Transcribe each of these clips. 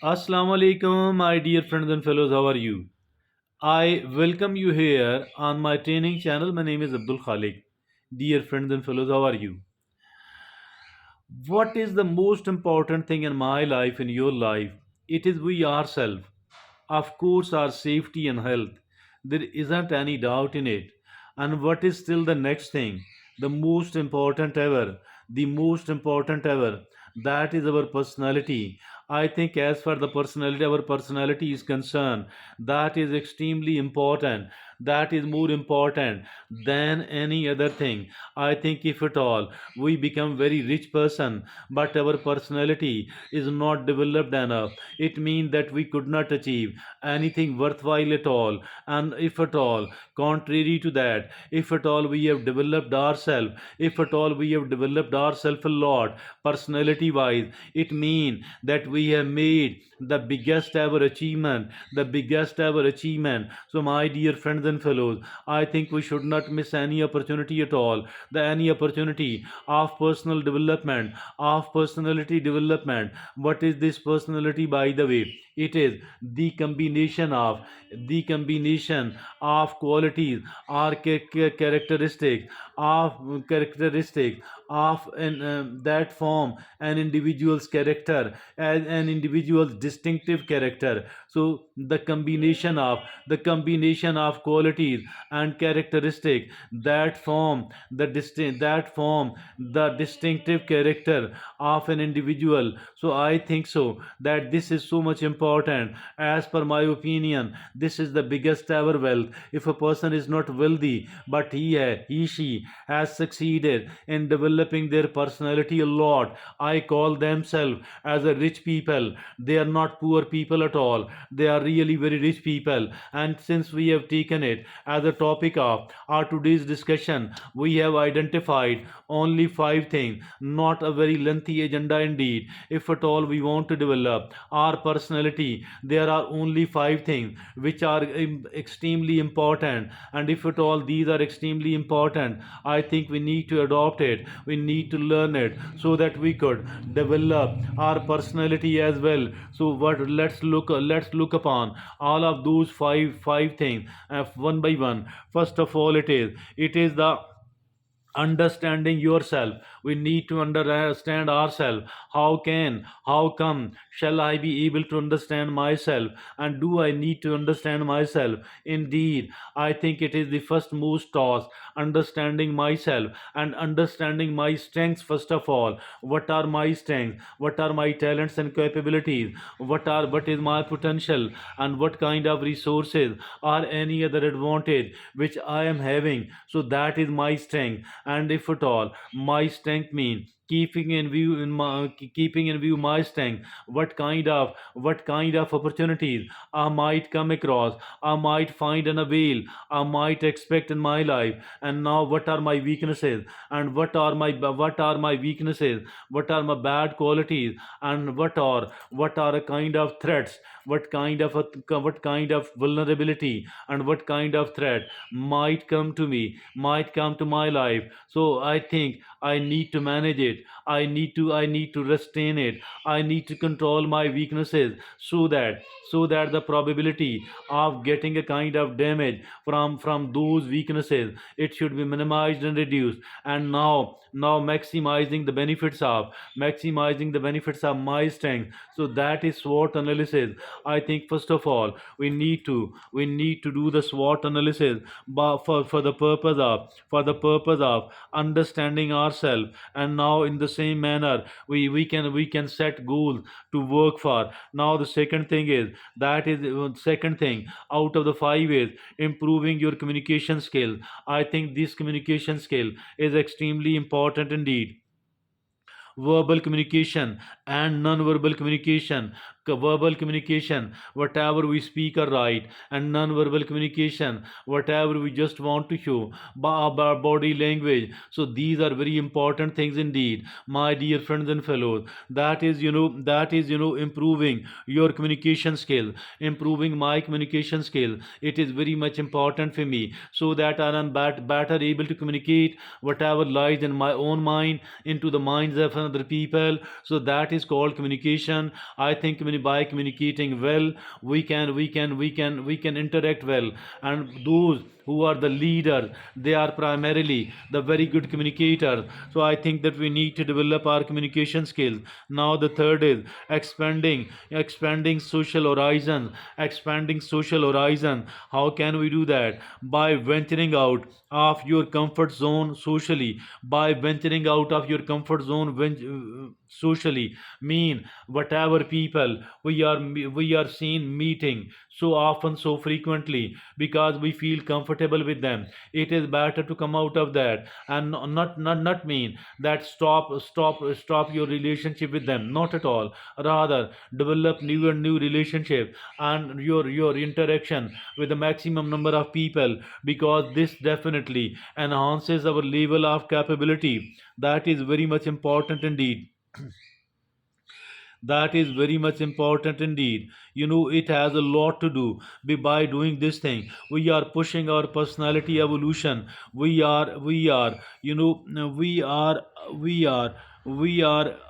Assalamu alaikum, my dear friends and fellows. How are you? I welcome you here on my training channel. My name is Abdul Khalik. Dear friends and fellows, how are you? What is the most important thing in my life, in your life? It is we ourselves. Of course, our safety and health. There isn't any doubt in it. And what is still the next thing? The most important ever. The most important ever. That is our personality. I think, as far the personality, our personality is concerned, that is extremely important. That is more important than any other thing. I think, if at all we become very rich person, but our personality is not developed enough, it means that we could not achieve anything worthwhile at all. And if at all, contrary to that, if at all we have developed ourselves, if at all we have developed ourselves a lot, personality wise, it means that we have made the biggest ever achievement, the biggest ever achievement. So, my dear friends and fellows, I think we should not miss any opportunity at all, the any opportunity of personal development, of personality development. What is this personality, by the way? It is the combination of qualities or characteristics of that form an individual's character, as an individual's distinctive character. So the combination of qualities and characteristics that form the distinctive character of an individual. So I think so that this is so much important. As per my opinion, this is the biggest ever wealth. If a person is not wealthy, but he she has succeeded in developing their personality a lot, I call themselves as a rich people. They are not poor people at all. They are really very rich people. And since we have taken it as a topic of our today's discussion, we have identified only five things, not a very lengthy agenda indeed. If at all we want to develop our personality, there are only five things which are extremely important. And if at all these are extremely important, I think we need to adopt it, we need to learn it, so that we could develop our personality as well. So what, let's look upon all of those five things one by one. First of all, it is the understanding yourself. We need to understand ourselves. How come shall I be able to understand myself, and do I need to understand myself? Indeed, I think it is the first most task, understanding myself and understanding my strengths. First of all, what are my strengths, what are my talents and capabilities, what is my potential, and what kind of resources or any other advantage which I am having. So that is my strength. And if at all my strength means keeping in view my strength, what kind of opportunities I might come across, I might find and avail, I might expect in my life. And now, what are my weaknesses, and what are my weaknesses, what are my bad qualities, and what are a kind of threats, what kind of vulnerability, and what kind of threat might come to my life. So I think I need to manage it. I need to restrain it. I need to control my weaknesses, so that the probability of getting a kind of damage from those weaknesses, it should be minimized and reduced. And now maximizing the benefits of my strength. So that is SWOT analysis. I think, first of all, we need to do the SWOT analysis, for the purpose of understanding ourselves. And now, in the same manner, we can set goals to work for. Now, the second thing out of the five is improving your communication skill. I think this communication skill is extremely important indeed. Verbal communication and non-verbal communication. Verbal communication, whatever we speak or write, and non-verbal communication, whatever we just want to show by our body language. So these are very important things indeed, my dear friends and fellows. That is improving your communication skill, improving my communication skill. It is very much important for me, so that I am better able to communicate whatever lies in my own mind into the minds of other people. So that is called communication. I think by communicating well, we can interact well. And those who are the leader, they are primarily the very good communicators. So I think that we need to develop our communication skills. Now the third is expanding social horizon. Expanding social horizon, how can we do that? By venturing out of your comfort zone socially. By venturing out of your comfort zone socially, mean whatever people we are seen meeting so often, so frequently, because we feel comfortable with them, it is better to come out of that. And not mean that stop your relationship with them, not at all. Rather, develop new and new relationship and your interaction with the maximum number of people, because this definitely enhances our level of capability. That is very much important indeed. That is very much important indeed. It has a lot to do by doing this thing. We are pushing our personality evolution. We are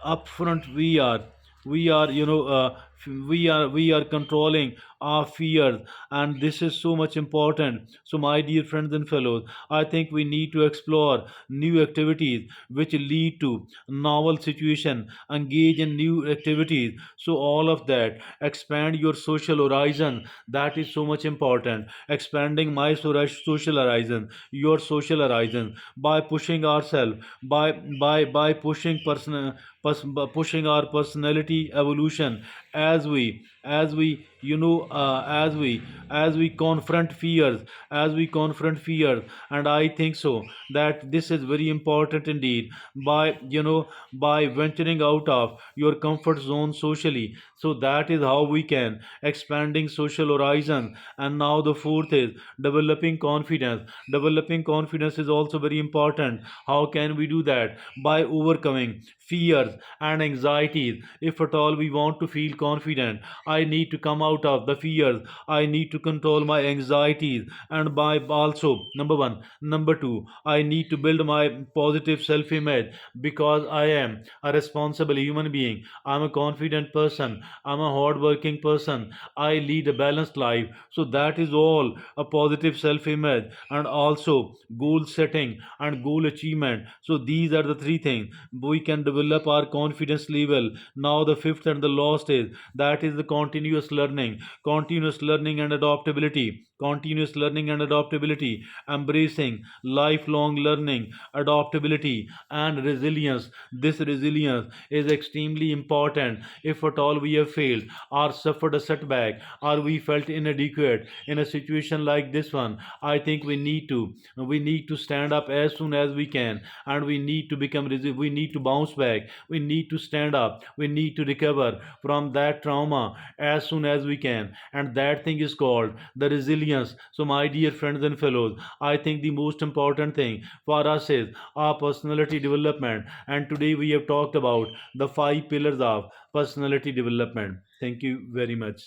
upfront. We are controlling our fears, and this is so much important. So my dear friends and fellows, I think we need to explore new activities which lead to novel situation, engage in new activities. So all of that, expand your social horizon. That is so much important. Expanding my social horizon, your social horizon, by pushing ourselves, by pushing pushing our personality evolution, as we confront fears, and I think so that this is very important indeed. By venturing out of your comfort zone socially. So that is how we can expanding social horizon. And now the fourth is developing confidence. Developing confidence is also very important. How can we do that? By overcoming fears and anxieties. If at all we want to feel confident, I need to come out of the fears. I need to control my anxieties. And by also, number one, number two, I need to build my positive self image, because I am a responsible human being. I'm a confident person. I'm a hardworking person. I lead a balanced life. So that is all a positive self image, and also goal setting and goal achievement. So these are the three things we can develop our confidence level. Now the fifth and the last is that is the continuous learning. Continuous learning and adaptability. Continuous learning and adaptability. Embracing lifelong learning, adaptability, and resilience. This resilience is extremely important. If at all we have failed or suffered a setback, or we felt inadequate in a situation like this one, I think we need to stand up as soon as we can, and we need to bounce back. We need to stand up. We need to recover from that trauma as soon as we can, and that thing is called the resilience. So my dear friends and fellows, I think the most important thing for us is our personality development. And today we have talked about the five pillars of personality development. Thank you very much.